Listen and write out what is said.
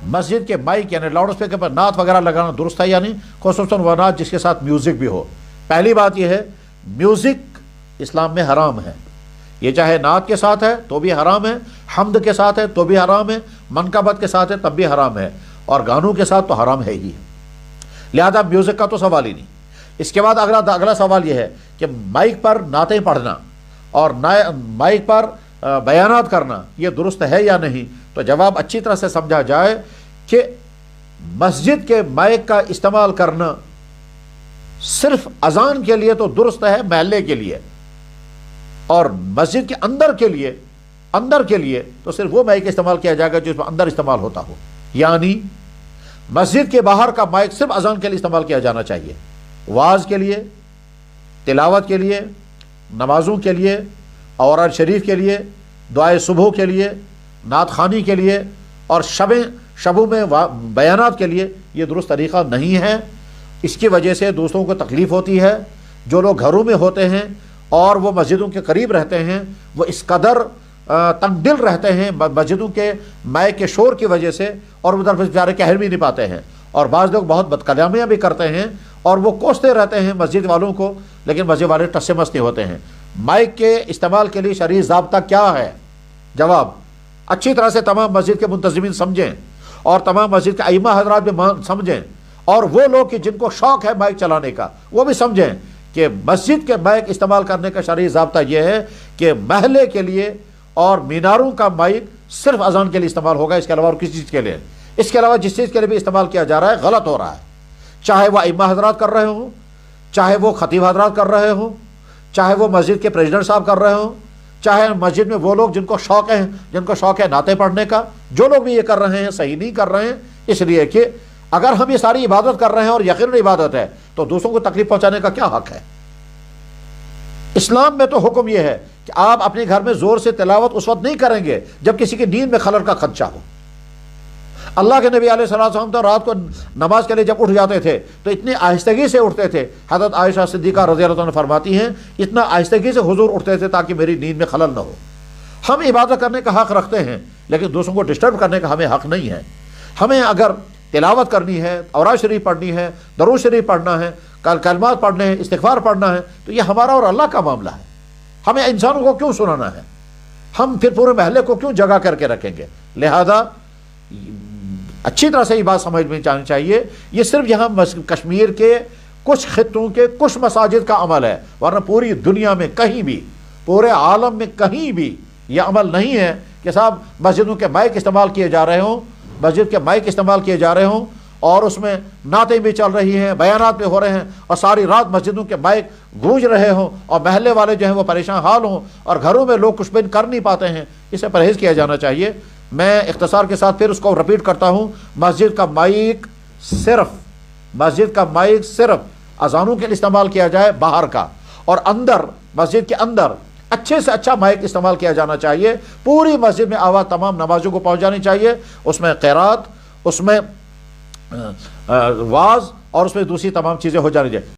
مسجد کے مائک یعنی loud speaker پر نعت وغیرہ لگانا درست ہے یا نہیں، خصوصاً وہ نعت جس کے ساتھ میوزک بھی ہو؟ پہلی بات یہ ہے میوزک اسلام میں حرام ہے، یہ چاہے نعت کے ساتھ ہے تو بھی حرام ہے، حمد کے ساتھ ہے تو بھی حرام ہے، منقبت کے ساتھ ہے تب بھی حرام ہے، اور گانوں کے ساتھ تو حرام ہے ہی، لہذا میوزک کا تو سوال ہی نہیں۔ اس کے بعد اگلا سوال یہ ہے کہ مائک پر نعتیں پڑھنا اور مائک پر بیانات کرنا یہ درست ہے یا نہیں؟ تو جواب اچھی طرح سے سمجھا جائے کہ مسجد کے مائک کا استعمال کرنا صرف اذان کے لیے تو درست ہے محلے کے لیے، اور مسجد کے اندر کے لیے تو صرف وہ مائک استعمال کیا جائے گا جو اس میں اندر استعمال ہوتا ہو، یعنی مسجد کے باہر کا مائک صرف اذان کے لیے استعمال کیا جانا چاہیے، واعظ کے لیے، تلاوت کے لیے، نمازوں کے لیے، اوراد شریف کے لیے، دعائے صبح کے لیے، نعت خوانی کے لیے اور شبوں میں بیانات کے لیے یہ درست طریقہ نہیں ہے۔ اس کی وجہ سے دوسروں کو تکلیف ہوتی ہے، جو لوگ گھروں میں ہوتے ہیں اور وہ مسجدوں کے قریب رہتے ہیں وہ اس قدر تنگ دل رہتے ہیں مسجدوں کے مائک کے شور کی وجہ سے، اور ادھر بیچارے کہہ بھی نہیں پاتے ہیں، اور بعض لوگ بہت بد کلامیاں بھی کرتے ہیں اور وہ کوستے رہتے ہیں مسجد والوں کو، لیکن مسجد والے ٹس سے مس نہیں ہوتے ہیں۔ مائک کے استعمال کے لیے شرعی ضابطہ کیا ہے؟ جواب اچھی طرح سے تمام مسجد کے منتظمین سمجھیں اور تمام مسجد کے ائمہ حضرات بھی سمجھیں، اور وہ لوگ کہ جن کو شوق ہے مائک چلانے کا وہ بھی سمجھیں کہ مسجد کے مائک استعمال کرنے کا شرعی ضابطہ یہ ہے کہ محلے کے لیے اور میناروں کا مائک صرف اذان کے لیے استعمال ہوگا، اس کے علاوہ اور کسی چیز کے لیے، اس کے علاوہ جس چیز کے لیے بھی استعمال کیا جا رہا ہے غلط ہو رہا ہے، چاہے وہ ائمہ حضرات کر رہے ہوں، چاہے وہ خطیب حضرات کر رہے ہوں، چاہے وہ مسجد کے پریزیڈنٹ صاحب کر رہے ہوں، چاہے مسجد میں وہ لوگ جن کو شوق ہے نعتیں پڑھنے کا، جو لوگ بھی یہ کر رہے ہیں صحیح نہیں کر رہے ہیں، اس لیے کہ اگر ہم یہ ساری عبادت کر رہے ہیں اور یقیناً عبادت ہے تو دوسروں کو تکلیف پہنچانے کا کیا حق ہے؟ اسلام میں تو حکم یہ ہے کہ آپ اپنے گھر میں زور سے تلاوت اس وقت نہیں کریں گے جب کسی کی نیند میں خلل کا خدشہ ہو۔ اللہ کے نبی علیہ الصلوۃ والسلام تو رات کو نماز کے لیے جب اٹھ جاتے تھے تو اتنی آہستگی سے اٹھتے تھے، حضرت عائشہ صدیقہ رضی اللہ عنہ فرماتی ہیں اتنا آہستگی سے حضور اٹھتے تھے تاکہ میری نیند میں خلل نہ ہو۔ ہم عبادت کرنے کا حق رکھتے ہیں لیکن دوسروں کو ڈسٹرب کرنے کا ہمیں حق نہیں ہے۔ ہمیں اگر تلاوت کرنی ہے، اوراد شریف پڑھنی ہے، درود شریف پڑھنا ہے، کلمات پڑھنے ہیں، استغفار پڑھنا ہے تو یہ ہمارا اور اللہ کا معاملہ ہے، ہمیں انسانوں کو کیوں سنانا ہے؟ ہم پھر پورے محلے کو کیوں جگہ کر کے رکھیں گے؟ لہذا اچھی طرح سے یہ بات سمجھ میں جانی چاہیے، یہ صرف یہاں کشمیر کے کچھ خطوں کے کچھ مساجد کا عمل ہے، ورنہ پوری دنیا میں کہیں بھی، پورے عالم میں کہیں بھی یہ عمل نہیں ہے کہ صاحب مسجدوں کے مائک استعمال کیے جا رہے ہوں، مسجد کے مائک استعمال کیے جا رہے ہوں اور اس میں نعتیں بھی چل رہی ہیں، بیانات بھی ہو رہے ہیں اور ساری رات مسجدوں کے مائک گونج رہے ہوں اور محلے والے جو ہیں وہ پریشان حال ہوں اور گھروں میں لوگ کچھ بھی کر نہیں پاتے ہیں۔ اسے پرہیز کیا جانا چاہیے۔ میں اختصار کے ساتھ پھر اس کو رپیٹ کرتا ہوں، مسجد کا مائک صرف اذانوں کے لیے استعمال کیا جائے باہر کا، اور اندر مسجد کے اندر اچھے سے اچھا مائک استعمال کیا جانا چاہیے، پوری مسجد میں آواز تمام نمازوں کو پہنچ جانی چاہیے، اس میں قرات، اس میں واعظ اور اس میں دوسری تمام چیزیں ہو جانی چاہیے۔